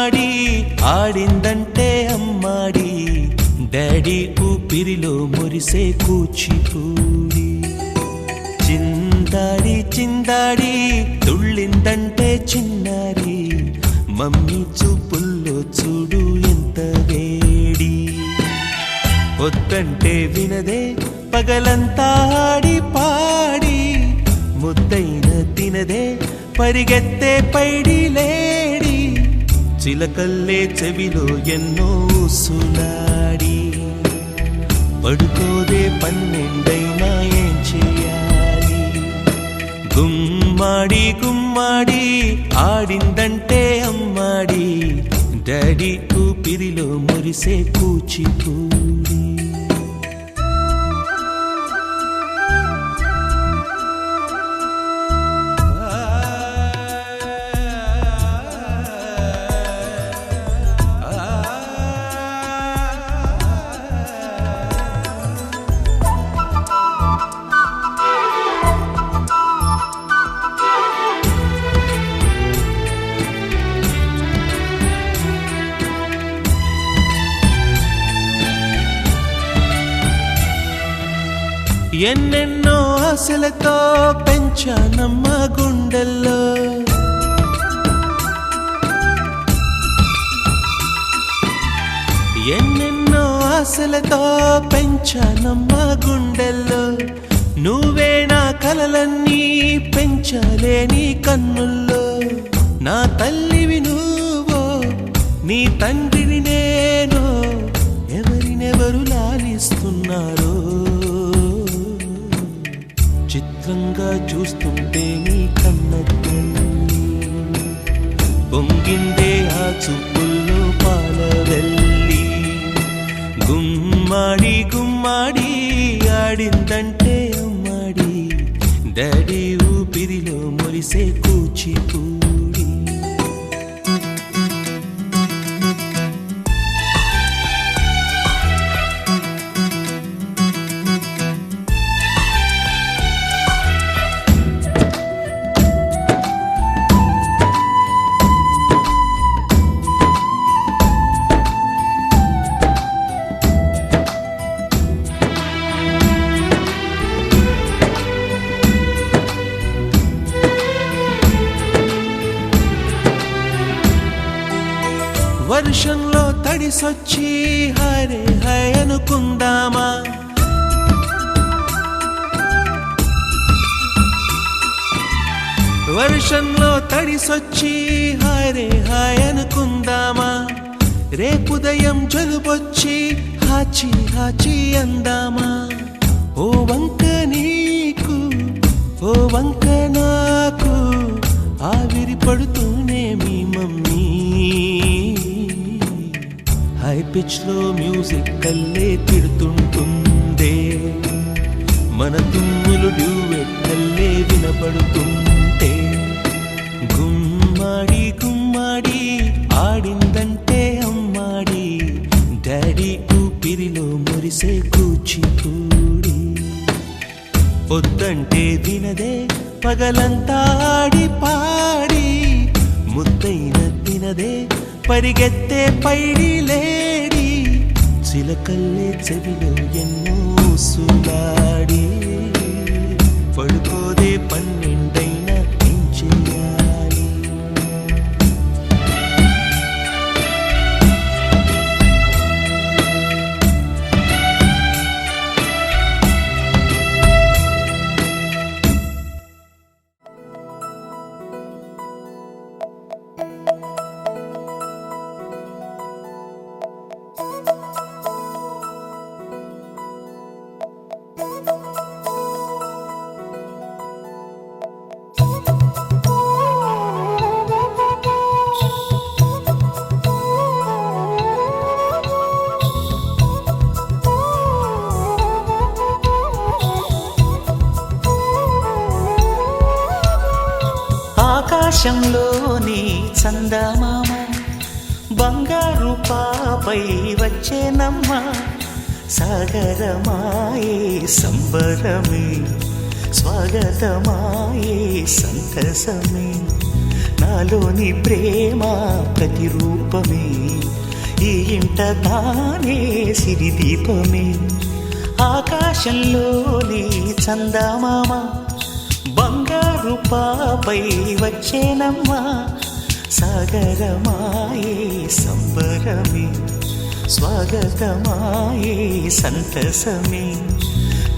గుమ్మాడి ఆడిందంటే అమ్మాడి డాడీ ఊపిరిలో మురిసే కూచిపూడి చిందాడి చిందాడి తుళ్ళిందంటే చిన్నారి మమ్మీ చూపుల్లో చూడు ఎంత వేడి వద్దంటే వినదే పగలంతా ఆడి పాడి ముద్దైన తినదే పరిగెత్తే పైడి లేడి చిలకల్లే చెవిలో ఎన్నో సులాడి పడుకోదే పన్నెండైనా ఏం చేయాలి గుమ్మాడి గుమ్మాడి ఆడిందంటే అమ్మాడి డాడీ ఊపిరిలో మురిసే కూచిపూడి ఎన్నెన్నో ఆశలతో పెంచానమ్మ గుండెల్లో ఎన్నెన్నో ఆశలతో పెంచానమ్మ గుండెల్లో నువ్వే నా కలలన్నీ పెంచాలే నీ కన్నుల్లో నా తల్లివి నువ్వో నీ తండ్రిని నేను ఎవరినెవరు లాలిస్తున్నారో చిత్రంగా చూస్తుంటే నీ కన్న తల్లి పొంగిందే ఆ చూపుల్లో పాలవెల్లి గుమ్మాడి గుమ్మాడి ఆడిందంటే అమ్మాడి డాడీ ఊపిరిలో మురిసే కూచిపూడి వర్షంలో తడిసొచ్చి హరే హై అనుకుందామా వర్షంలో తడిసొచ్చి హరే హై అనుకుందామా రేపుదయం జలుబొచ్చి హాచి హాచి అందామా ఓ వంక నీకు ఓ వంక నాకు ఆవిరి పడుతూనే మీ మమ్మీ హై పిచ్ లో మ్యూజిక్ కల్లే తిడుతుంటుందే మన తుమ్ములు డ్యూయెట్ కల్లే వినపడుతుంటే గుమ్మాడి గుమ్మాడి ఆడిందంటే అమ్మాడి డాడీ ఊపిరిలో మురిసే కూచిపూడి వద్దంటే వినదే పగలంతా ఆడి పాడి ముద్దైన తినదే పరిగెత్తే పైడి లేడి చిలకల్లే చెవిలో ఎన్నో సులాడి పడుకోదే పన్నెండైనా ఏం చేయాలి ఆకాశంలోని చందమామ బంగారు పాపై వచ్చేనమ్మ సాగరమాయే సంబరమే స్వాగతమాయే సంతసమే నా నాలోని ప్రేమ ప్రతిరూపమే ఈ ఇంట తానే సిరిదీపమే ఆకాశంలోని చందమామ బంగారు పాపై వచ్చేనమ్మా సాగరమాయే సంబరమే స్వాగతమాయే సంతసమే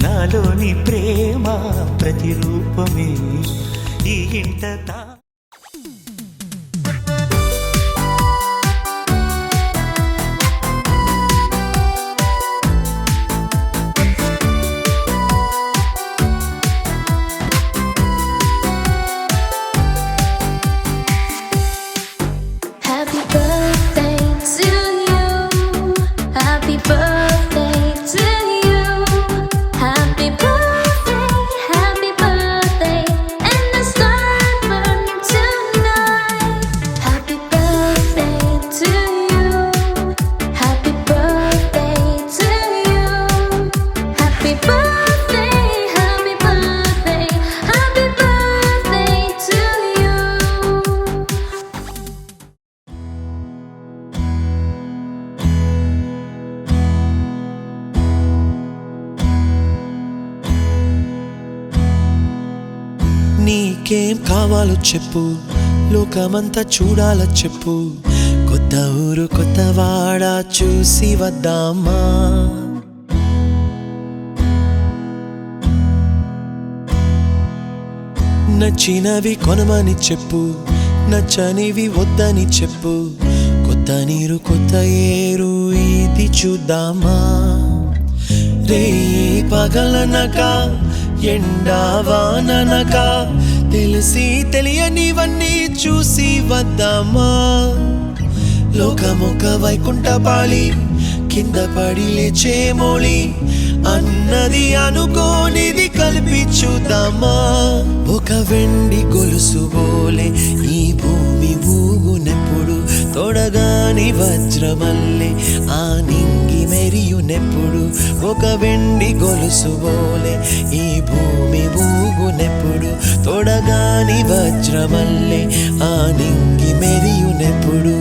నాలోని ప్రేమ ప్రతిరూపమే ఈ ఇంట తా Happy birthday to you. Happy birthday to you. Happy birthday, and the star burn tonight. Happy birthday to you. Happy birthday to you. Happy birthday, happy birthday, happy birthday to you. నీకేం కావాలో చెప్పు లోకమంతా చూడాల చెప్పు కొత్త ఊరు కొత్త వాడ చూసి వద్దామా నచ్చినవి కొనమని చెప్పు నచ్చనివి వద్దని చెప్పు కొత్త నీరు కొత్త ఏరు ఇది చూద్దామా రే పగలనక ఎండావాననక తెలిసి తెలియనివన్నీ చూసి వద్దామా లోకమొక వైకుంఠపాళి కింద పడి లేచే మోళి అన్నది అనుకోనిది కలిపి చూద్దామా ఒక వెండి గొలుసు బోలే ఈ భూమి ఊగునెప్పుడు తొడగాని వజ్రమల్లె ఆ నింగి మెరియునెప్పుడు ఒక వెండి గొలుసు బోలే ఈ భూమి ఊగునెప్పుడు తొడగాని వజ్రమల్లె ఆ నింగి మెరియునెప్పుడు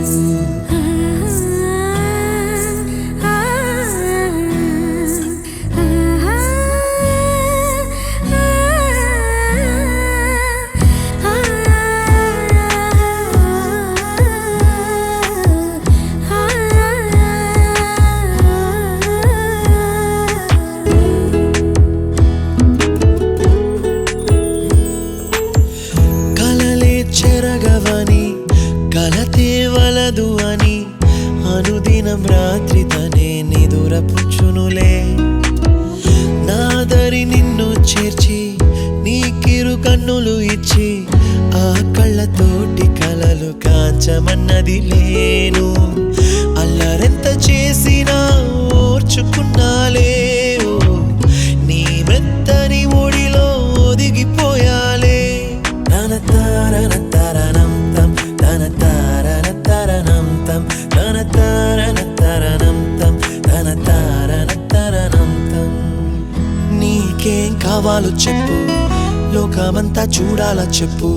చెరగవని కలతే వలదు అని అనుదినం రాత్రి తనే నిదురపుచ్చునులే నాదరి నిన్ను చేర్చి నీకిరు కన్నులు ఇచ్చి ఆ కళ్ళతోటి కలలు కాంచమన్నది లేను అల్లరెంత చేసినా ఓర్చుకున్నాలే ఓ నీ మెత్తని ఒడిలో ఒదిగిపోయాలే తన తారన తరణం తం తన తారన తరణం తం తన తారన తరణం తం తన తారన తరణం తం నీకేం కావాలో చెప్పు లోకమంతా చూడాల చెప్పు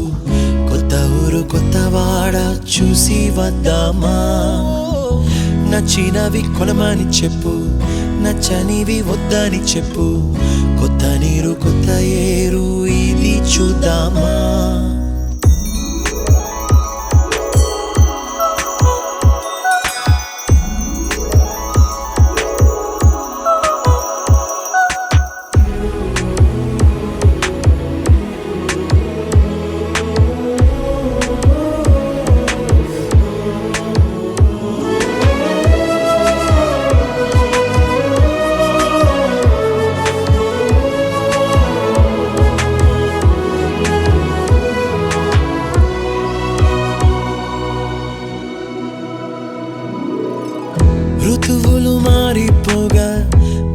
కొత్త ఊరు కొత్త వాడ చూసి వద్దామా నచ్చినవి కొనమని చెప్పు నచ్చనివి వద్దని చెప్పు కొత్త నీరు కొత్త ఏరు ఇది చూద్దామా ఋతువులు మారిపోగా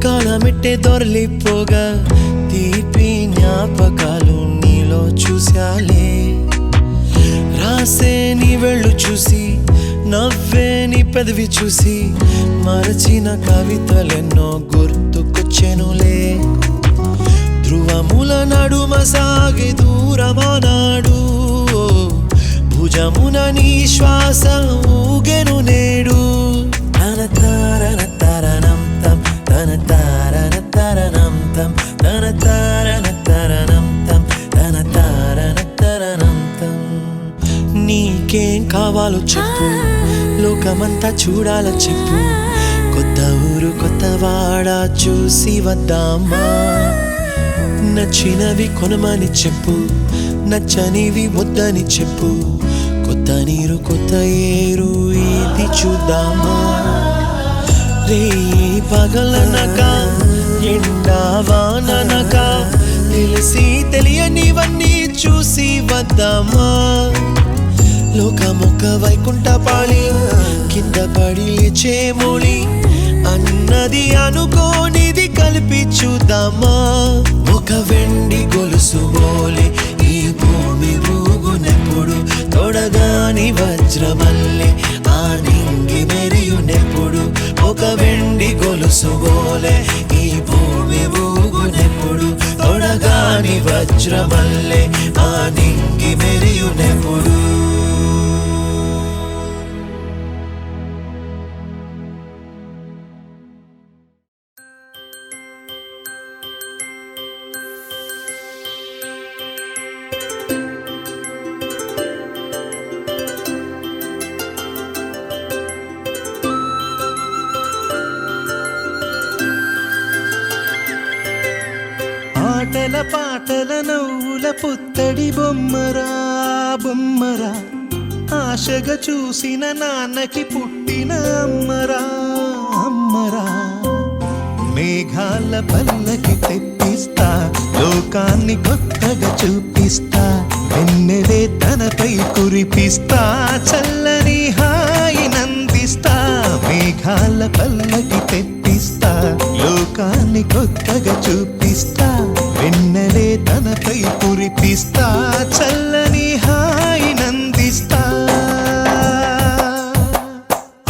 కాలమిట్టే దొరలిపోగా తీపి జ్ఞాపకాలు నీలో చూశాలే రాసే నీ వెళ్ళు చూసి నవ్వే నీ పెదవి చూసి మరచిన కవితలెన్నో గుర్తుకొచ్చెనులే ధ్రువముల నడుమ సాగి దూరమానాడు భుజమున నీ శ్వాస ఊగెను నేడు తన తారన తరణం తం తన తారన తరణం తం తన తారన తరణం తం తన తారన తరణం తం నీకేం కావాలో చెప్పు లోకమంతా చూడాల చెప్పు కొత్త ఊరు కొత్త వాడ చూసి వద్దామా నచ్చినవి కొనమని చెప్పు నచ్చనివి వద్దని చెప్పు కొత్త నీరు కొత్త ఏరు ఇది చూద్దామా రే పగలనక ఎండా వాననక తెలిసి తెలియనివన్నీ చూసి వద్దామా లోకమొక్క వైకుంఠపాళి కింద పడి లేచే మోళి అన్నది అనుకోనిది కలిపి చూద్దామా ఒక వెండి గొలుసు బోలే ఈ భూమి ఊగునెప్పుడు తొడగాని వజ్రమల్లె ఆ నింగి మెరియునెప్పుడు ఒక వెండి గొలుసు బోలే ఈ భూమి ఊగునెప్పుడు తొడగాని వజ్రమల్లె ఆ నింగి మెరియునెప్పుడు ఆటల పాటల నవ్వుల పుత్తడి బొమ్మరా బొమ్మరా ఆశగా చూసిన నాన్నకి పుట్టిన అమ్మరా అమ్మరా మేఘాల పల్లకి తెప్పిస్తా లోకాన్ని కొత్తగా చూపిస్తా వెన్నెలే తనపై కురిపిస్తా చల్లని హాయి నందిస్తా మేఘాల పల్లకి తెప్పిస్తా లోకాన్ని కొత్తగా చూపిస్తా వెన్నెలే తనపై కురిపిస్తా చల్లని హాయి నందిస్తా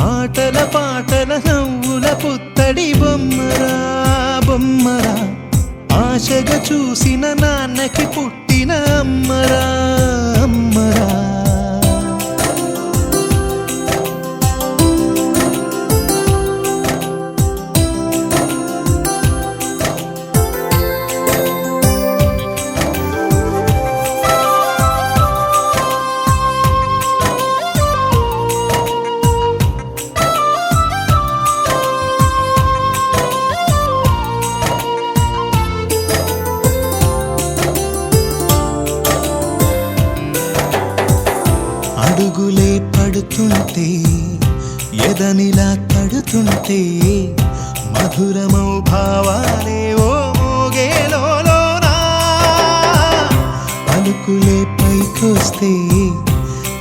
ఆటల పాటల నవ్వుల పుత్తడి బొమ్మరా బొమ్మరా ఆశగా చూసిన నాన్నకి పుట్టిన అమ్మరా అమ్మరా అడుగులే పడుతుంటే ఎదనిలా తడుతుంటే మధురమౌ భావాలే ఓ మోగేలోనా పలుకులే పైకొస్తే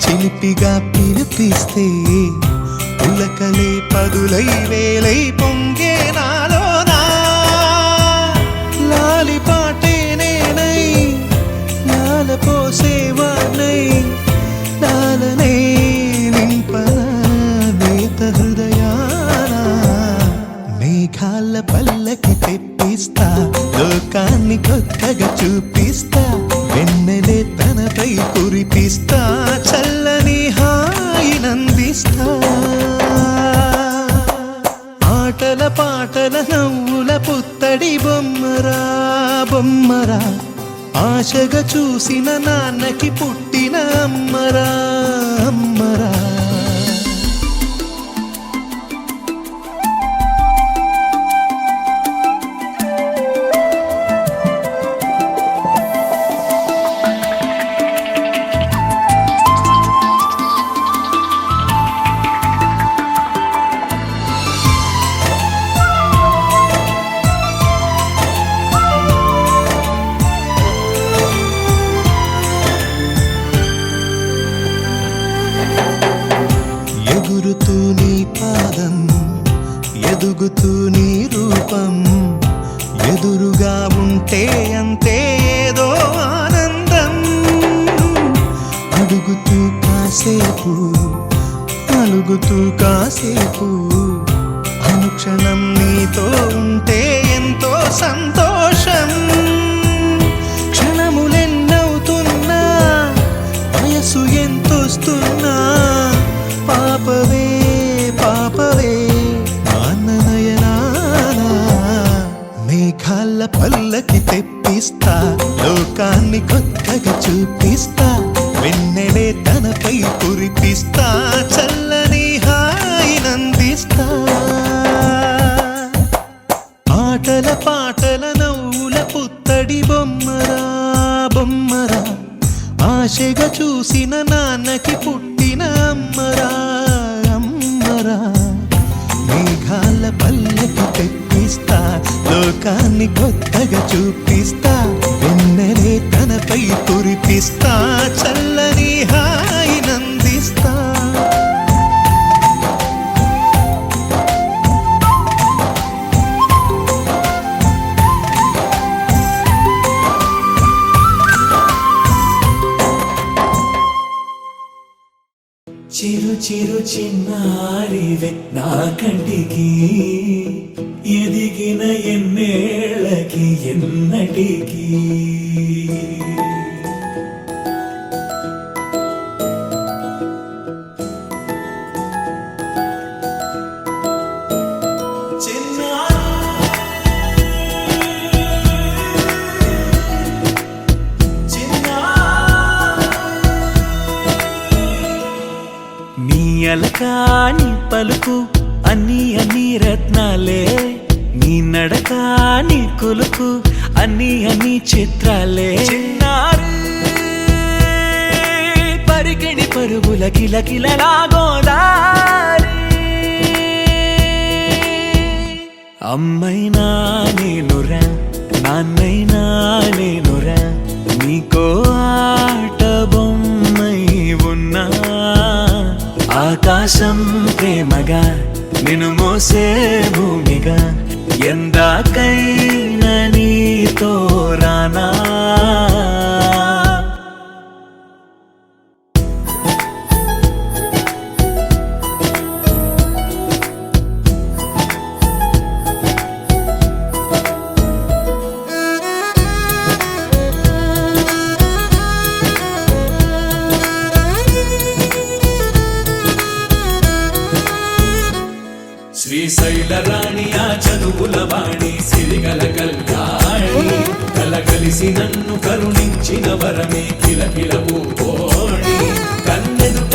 చిలిపిగా పిలిపిస్తే పులకలే పదులై వేలై పొంగే నాలోనా లాలి పాటే నేనై లాల పోసేవాణ్ణై లాలనే నింపన నేత హృదయాన మేఘాల పల్లకి తెప్పిస్తా లోకాన్ని కొత్తగా చూపిస్తా వెన్నెలే తనపై కురిపిస్తా చల్లని హాయి నందిస్తా ఆటల పాటల నవ్వుల పుత్తడి బొమ్మరా బొమ్మరా ఆశగా చూసిన నాన్నకి పుట్టిన అమ్మరా అమ్మరా ఎగురుతూ నీ పాదం ఎదుగుతూ నీ రూపం ఎదురుగా ఉంటే అంతే ఏదో ఆనందం అడుగుతూ కాసేపు అలుగుతూ కాసేపు అనుక్షణం నీతో ఉంటే ఎంతో సంతోషం క్షణములెన్నవుతున్నా వయసు ఎంతొస్తూ పాపవే నాన్ననయనాన మేఘాల పల్లకి తెప్పిస్తా లోకాన్ని కొత్తగా చూపిస్తా వెన్నెలే తనపై కురిపిస్తా చల్లని హాయినందిస్తా ఆటల పాటల నవ్వుల పుత్తడి బొమ్మరా బొమ్మరా ఆశగా చూసిన నాన్నకి పుట్టిన అమ్మరా అమ్మరా మేఘాల పల్లకి తెప్పిస్తా లోకాన్ని కొత్తగా చూపిస్తా వెన్నెలే తనపై కురిపిస్తా చల్లని హాయినందిస్తా చిరు చిరు చిన్నారివే నా కంటికి ఎదిగిన ఎన్నేళ్ళకి ఎన్నటికి అలకాని పలుకు అన్ని అన్ని రత్నాలే నీ నడకాని కులుకు అన్ని అన్ని చిత్రాలే చిన్నారు పరికిణి పరుగుల కిలకిలలాగోదారి అమ్మైనా నేనురా నాన్నైనా నేనురా నీకో ఆట బొమ్మై ఉన్నా ఆకాశం ప్రేమగా నిన్ను మోసే భూమిగా ఎందాకైనా నీతో రానా శ్రీశైల రాణి ఆ చదువుల వాణి సిరిగల కళ్యాణి కలగలిసి నన్ను కరుణించిన వరమే కిలకిల పూకోణి కన్నెదుట